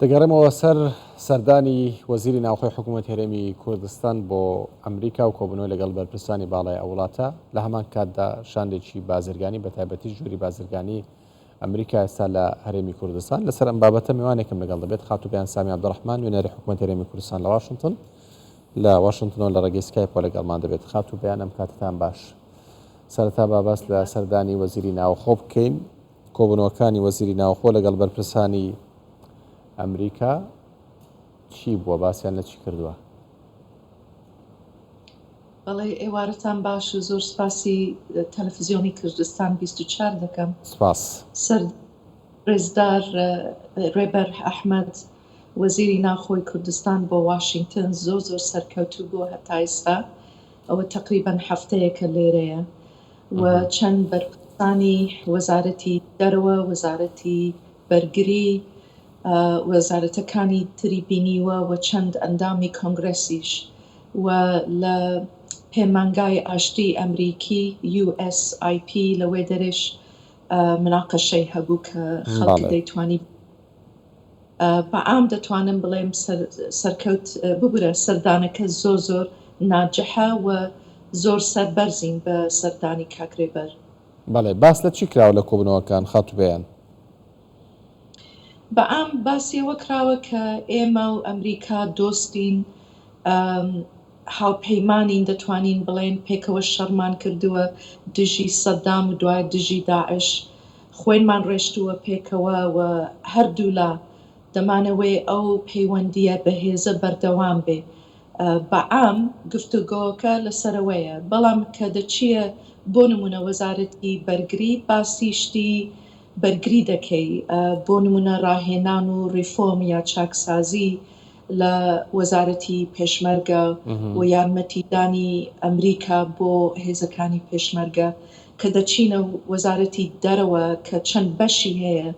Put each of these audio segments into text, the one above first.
دەگەڕێمەوە سەر سەردانی وەزیری ناوخۆی حکوومەت هەرێمی کوردستان بۆ ئەمریکا و کۆبوونەوە لەگەڵ بەرپرسانی باڵای ئەو وڵاتە لە هەمان کاتدا شاندێکی بازرگانی بە تایبەتی ژووری بازرگانی ئەمریکا ئێستا لە هەرێمی کوردستان لەسەر ئەم بابەتە میوانێکم لەگەڵ دەبێت خاتوبیان سامی عەبدوڕەحمان نوێنەری حکوومەت هەرێمی کوردستان لە واشنتنەوە لە ڕێگەی سکایپ لەگەڵمان دەبێت. خاتوبیان ئەم کاتتان باش. سەرەتا بابەس لە سەردانی وەزیری ناوخۆ بکەین، کۆبوونەوەکانی وەزیری ناوخۆ لەگەڵ بەرپرسانی ئەمریکا چی بووە، باسییان لە چی کردووە؟ بەڵێ ئێوارەتان باش و زۆر سپاسی تەلەڤیزیۆنی کوردستان 24 دەکەم. سپاس. سەر ڕێزدار ڕێبەر ئەحمەد وەزیری ناوخۆی کوردستان بۆ واشنگتن زۆر سەرکەوتوو بووە هەتا ئێستا، ئەوە تقریباً هەفتەیەکە لێرەیە و چەند بەرپرسانی وەزارەتی دەرەوە، وەزارەتی بەرگری، وەزارەتەکانی تری بینیوە و چەند ئەندامی کۆنگرەسیش و لە پەیمانگای ئاشتی ئەمریکی USIP لەوێ دەرێش مناقەشەی هەبوو کە خەڵکی دەیتوانی بەعام دەتوانم بڵێم سەرکەوت ببورە سەردانەکە زۆر ناجەحە و زۆر سەربەرزین بە سەردانی کاکرێبەر. بەڵێ باس لە چی کراوە لە کۆبوونەوەکان خاتوبیان؟ بەعام باسیەوە کراوە کە ئێمە و ئەمریکا دۆستین، هاوپەیمانین، دەتوانین بڵێن پێکەوە شەڕمان کردووە دژی سەدام و دوای دژی داعش، خوێنمان ڕێشتووە پێکەوە و هەردوو لا دەمانەوەی ئەو پەیوەندیە بەهێزە بەردەوام بێ. بەعام گفتوگۆکە لەسەرەوەیە، بەڵام کە دەچیە بۆ نمونە وەزارەتی بەرگری باسی شتی بەرگری دەکەی، بۆ نمونە ڕاهێنان و ریفۆرم یا چاکسازی لە وەزارەتی پێشمەرگە و یارمەتیدانی ئەمریکا بۆ هێزەکانی پێشمەرگە کە دەچینە وەزارەتی دەرەوە کە چەند بەشی هەیە،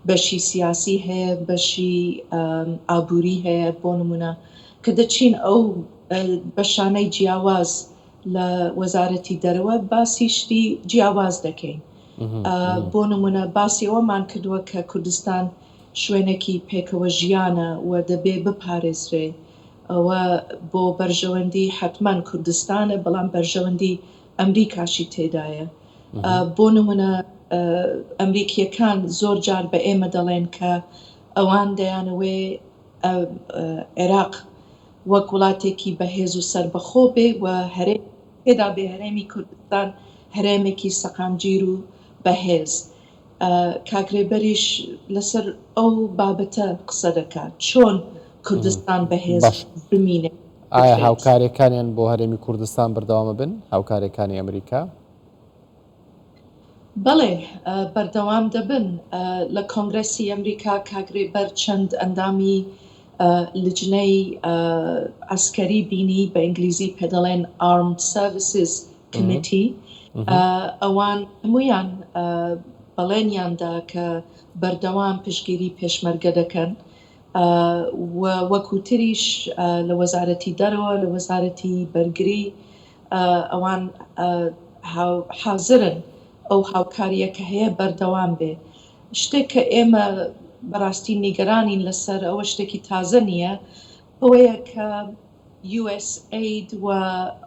بەشی سیاسی هەیە، بەشی ئابووری هەیە، بۆ نمونە کە دەچین ئەو بەشانەی جیاواز لە وەزارەتی دەرەوە باسی شتی جیاواز دەکەین. بۆ نمونە باسی ئەوەمان کردووە کە کوردستان شوێنێکی پێکەوە ژیانە و دەبێ بپارێزرێ، ئەوە بۆ بەرژەوەندی حتمما کوردستانە، بەڵام بەرژەوەندی ئەمریکاشی تێدایە. بۆ نمونە ئەمریکیەکان زۆر جار بە ئێمە دەڵێن کە ئەوان دەیانەوێ عێراق وەک وڵاتێکی بەهێز و سربەخۆ بێ و پێدا بێ هەرێمی کوردستان هەرێمێکی سەقامگیر و بەهێز. کاکرێبەریش لەسەر ئەو بابەتە قسە دەکات، چۆن کوردستان بەهێز بمینێ. ئایا هاوکاریەکانیان بۆ هەرێمی کوردستان بەردەوامە بن، هاوکاریەکانی ئەمریکا؟ بەڵێ بەردەوام دەبن. لە کۆنگرەسی ئەمریکا کاکرێبەر چەند ئەندامی لجنەی ئەسکەری بینی، بە ئینگلیزی پێدەڵێن Armed Services Committee، ئەوان هەمویان بەڵێنیاندا کە بەردەوام پشتگیری پێشمەرگە دەکەن و وەکوتریش لە وەزارەتی دەرەوە، لە وەزارەتی بەرگری ئەوان حازرن ئەو هاوکاریە کە هەیە بەردەوام بێ. شتێک کە ئێمە بەڕاستی نیگەرانین لەسەر ئەوە شتێکی تازە نییە، ئەوەیە کە USAID و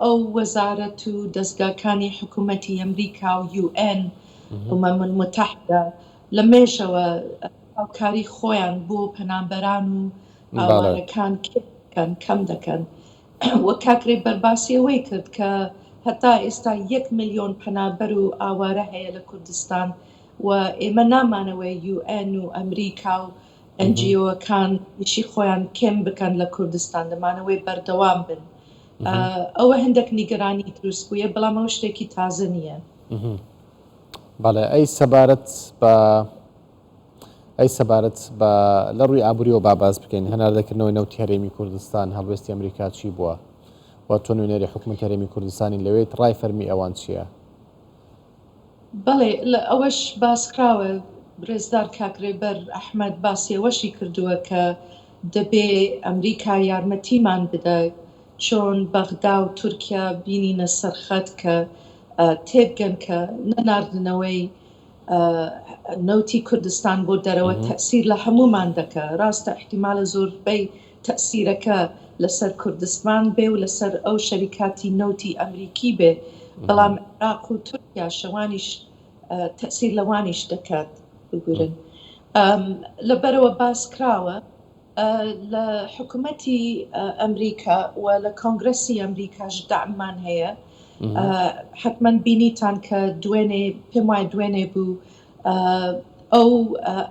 ئەو وەزارەت و دەستگاکانی حکوومەتی ئەمریکا و UN ئومەم متحدە لە مێژەوە هاوکاری خۆیان بۆ پەنابەران و ئاوارەکان کەم دەکەن. وە کاکرێبەر باسی ئەوەی کرد کە هەتا ئێستا 1 ملیۆن پەنابەر و ئاوارە هەیە لە کوردستان و ئێمە نامانەوەی UN و ئەمریکا و NGOەکان نیشی خۆیان کێم بکەن لە کوردستان، دەمانەوەی بەردەوام بن. ئەوە هەندێک نیگەرانی دروست بووە، بەڵام ئەو شتێکی تازە نییە. بەڵێ ئەی سەبارەت بە لە ڕووی ئابووریەوە باز بکەین، هەناردەکردنەوەی نەوتی هەرێمی کوردستان هەڵوێستی ئەمریکا چی بووە و تۆ نوێنەری حکوومەت هەرێمی کوردستانی لەوێت ڕای فەرمی ئەوان چییە؟ بەڵێ ئەوەش باسکراوە، برێزدار کاکرێبەر ئەحمەد باسی ئەوەشی کردووە کە دەبێ ئەمریکا یارمەتیمان بدە، چۆن بەغدا و تورکیا بینینە سەرخەت کە تێبگەن کە نەناردنەوەی نەوتی کوردستان بۆ دەرەوە تەسیر لە هەمومان دەکە ڕاستە احتیمالە زۆربەی تەسیرەکە لەسەر کوردستان بێ و لەسەر ئەو شەریکاتی نەوتی ئەمریکی بێ بەڵام عێراق و تورکیا شەوانیش تەسیر لەوانیش دەکات بگورن لەبەرەوە باس کراوە لە حکوومەتی ئەمریکا و لە کۆنگرەسی ئەمریکاش داعمان هەیە حتمما بینیتان کە دوێنێ پێم وایە دوێنێ بوو ئەو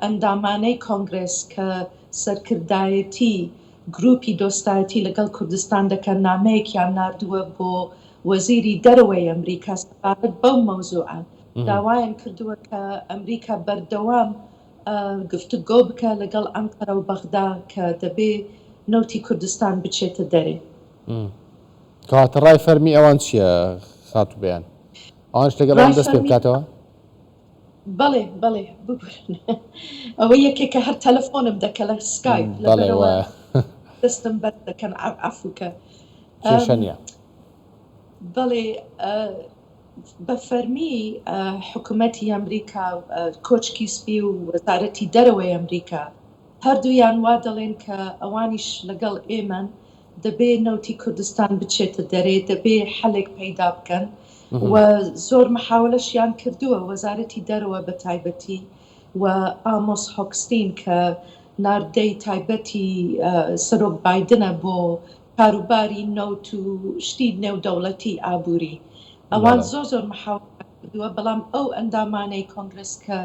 ئەندامانەی کۆنگرس کە سەرکردایەتی گروپی دۆستایەتی لەگەڵ کوردستان دەکەن نامەیەکیان نردووە بۆ وەزیری دەرەوەی ئەمریکا سەبارەت بەو مەوزوعە داوایان کردووە کە ئەمریکا بەردەوام گفتوگۆ بکە لەگەڵ ئەنقەرە و بەغدا کە دەبێ نەوتی کوردستان بچێتە دەرێ کاتە ڕای فەرمی ئەوان چییە خاتو بەیان ئەوانش لەگەڵ دەست پێ بکاتەوە بەڵێ بەڵێ ببورن ئەوە یەکێکە هەر تەلەفۆنم دەکە لە سکایپ لەبەرەوە دەستم بەر دەکەن عەفوکە کێشەنیە بەڵێ بە فەرمی حکوومەتی ئەمریکا کۆچکی سپی و وەزارەتی دەرەوەی ئەمریکا هەردوویان وا دەڵێن کە ئەوانیش لەگەڵ ئێمەن دەبێ نەوتی کوردستان بچێتە دەرێ دەبێ حەلێک پەیدا بکەن و زۆر محاولەشیان کردووە وەزارەتی دەرەوە بە تایبەتی و ئامۆس هۆکستین کە ناردەی تایبەتی سەرۆک بایدنە بۆ کاروباری نەوت و شتی نێودەوڵەتی ئابووری ئەوان زۆر محاولە کردووە بەڵام ئەو ئەندامانەی کۆنگرس کە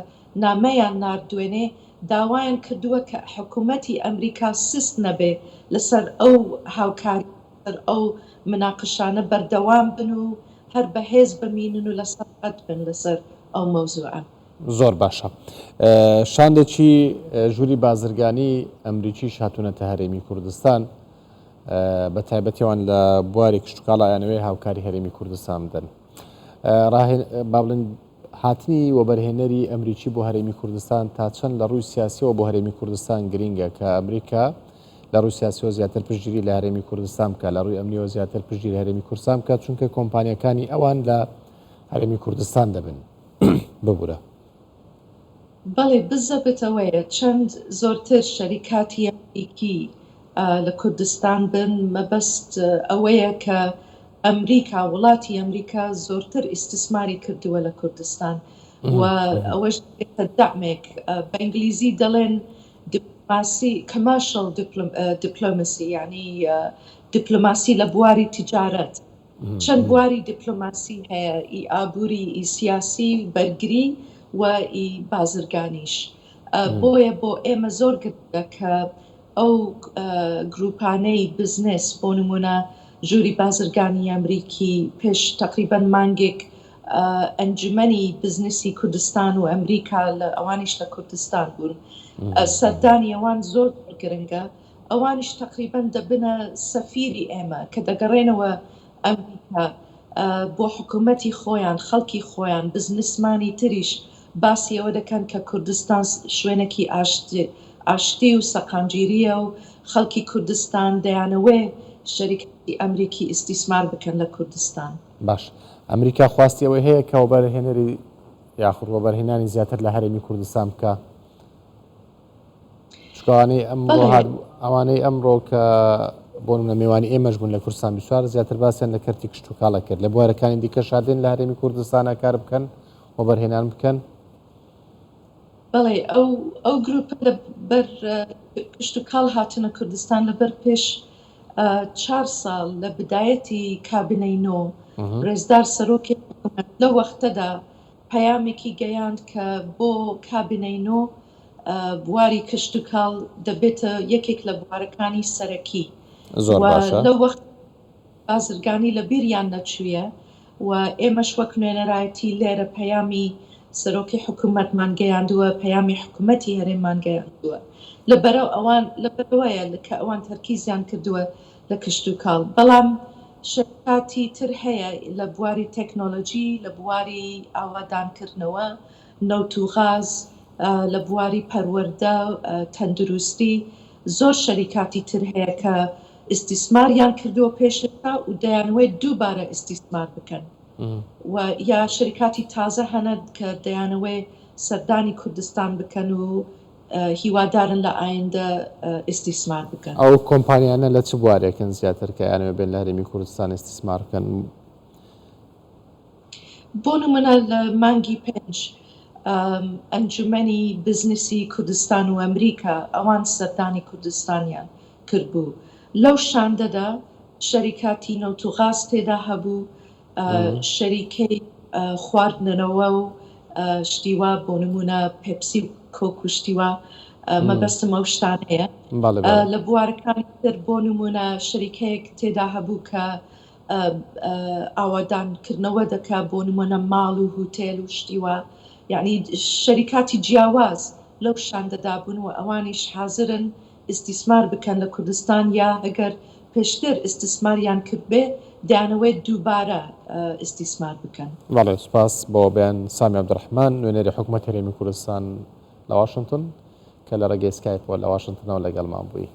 نامەیان ناردوێنێ داوایان کردووە کە حکوومەتی ئەمریکا سست نەبێ لەسەر ئەو هاوکاری لەسەر ئەو مناقشانە بەردەوام بن و هەر بەهێز بمینن و لەسەر قەت بن لەسەر ئەو مەوزوعە زۆر باشە شاندێکی ژووری بازرگانی ئەمریکیش هاتوونەتە هەرێمی کوردستان بە تایبەتیەوان لە بواری کشتتوکاڵایانەوەی هاوکاری هەرێمی کوردستان بدەن با بڵێن هاتنی وەبەرهێنەری ئەمریکی بۆ هەرێمی کوردستان تا چەند لە ڕووی سیاسیەوە بۆ هەرێمی کوردستان گرینگە کە ئەمریکا لە ڕووی سیاسیەوە زیاتر پشتگیری لە هەرێمی کوردستان بکە لە ڕووی ئەمنیەوە زیاتر پشتگیری هەرێمی کوردستان بکات چونکە کۆمپانیەکانی ئەوان لە هەرێمی کوردستان دەبن ببوورە بەڵێ بزەبێتەوەیە چەند زۆرتر شەریکاتی ئەمریکی لە کوردستان بن مەبەست ئەوەیە کە ئەمریکا وڵاتی ئەمریکا زۆرتر ئیستثماری کردووە لە کوردستان و ئەوەش دەعمێک بە ئینگلیزی دەڵێن commercial diplomacy یعنی دیپلۆماسی لە بواری تجارەت چەند بواری دیپلۆماسی هەیە ئی ئابووری ئی سیاسی بەرگری و ئی بازرگانیش بۆیە بۆ ئێمە زۆر گرنگە کە ئەو گروپانەی بزنس بۆ نمونە ژووری بازرگانی ئەمریکی پێش تقریبەن مانگێک ئەنجومەنی بزنسی کوردستان و ئەمریکا لە ئەوانیش لە کوردستان بوون سەردانی ئەوان زۆر گرنگە ئەوانیش تقریبەن دەبنە سەفیری ئێمە کە دەگەڕێنەوە ئەمریکا بۆ حکوومەتی خۆیان خەڵکی خۆیان بزنسمانی تریش باسی ئەوە دەکەن کە کوردستان شوێنێکی ئاشتی و سەقامگیریە و خەڵکی کوردستان دەیانەوێ شەریکەتی ئەمریکی ئیستیسمار بکەن لە کوردستان باش ئەمریکا خواستی ئەوەی هەیە کە وەبەرهێنەری یاخود وەبەرهێنانی زیاتر لە هەرێمی کوردستان بکە ئەوانەی ئەمڕۆ کە بۆ نمونە میوانی ئێمەش بوون لە کوردستان بیسوار زیاتر باسییان لە کەرتی کشتتوکاڵە کرد لە بوارەکانی دیکە شادێن لە هەرێمی کوردستانە کار بکەن وەبەرهێنان بکەن بەڵێ ئەو گروپە لەبەر کشتتوکاڵ هاتنە کوردستان لەبەر پێش 4 ساڵ لە بدایەتی کابینەی نۆ ڕێزدار سەرۆکی حکوومەت لە وەختەدا پەیامێکی گەیاند کە بۆ کابینەی نۆ بواری کشتتوکاڵ دەبێتە یەکێک لە بوارەکانی سەرەکی لە وەخت بازرگانی لە بیریان نەچوویە و ئێمەش وەک نوێنەرایەتی لێرە پەیامی سەرۆکی حکوومەتمان گەیاندووە پەیامی حکوومەتی هەرێممان گەیاندووە لەبەرەوەیە کە ئەوان تەرکیزیان کردووە لە کشتتوکاڵ بەڵام شەریکاتی تر هەیە لە بواری تەکنۆلۆژی لە بواری ئاوادانکردنەوە نەوت و غاز لە بواری پەروەردە تەندروستی زۆر شەریکاتی تر هەیە کە ئیستیسماریان کردووە پێشتا و دەیانەوێت دووبارە ئیستیسمار بکەن و یا شەریکاتی تازە هەنە کە دەیانەوێت سەردانی کوردستان بکەن و هیوادارن لە ئایندە ئیسیسمار بکەن. ئەو کۆمپانیانە لە چ بوارێکن زیاتر کە یانەوێ بێن لە هەرێمی کوردستان ئیسیسمار بکەن؟ بۆ نمونە لە مانگی 5 ئەنجومەنی بزنسی کوردستان و ئەمریکا ئەوان سەردانی کوردستانیان کردبوو. لەو شاندەدا شەریکاتی نەوت و غاز تێدا هەبوو، شەریکەی خواردنەوە و شتیوا بۆ نمونە پێپسی کۆک و شتیوا مەبەستم ئەو شتانەیە. لە بوارەکانی تر بۆ نمونە شەریکەیەک تێدا هەبوو کە ئاوادانکردنەوە دەکا بۆ نمونە ماڵ و هوتێل و شتیوا، یعنی شەریکاتی جیاواز لەو شاندەدا بوون و ئەوانیش حازرن ئیسیسمار بکەن لە کوردستان، یا ئەگەر پێشتر ئیسیسماریان کردبێ دەیانەوەی دووبارە ئیسیسمار بکەن. بەڵێ سوپاس بۆ بەیان سامی عەبدوڕەحمان، نوێنەری حکوومەت هەرێمی کوردستان لە واشنگتن کە لە ڕێگەی سکایپەوە لە واشنگتنەوە لەگەڵمان بووی.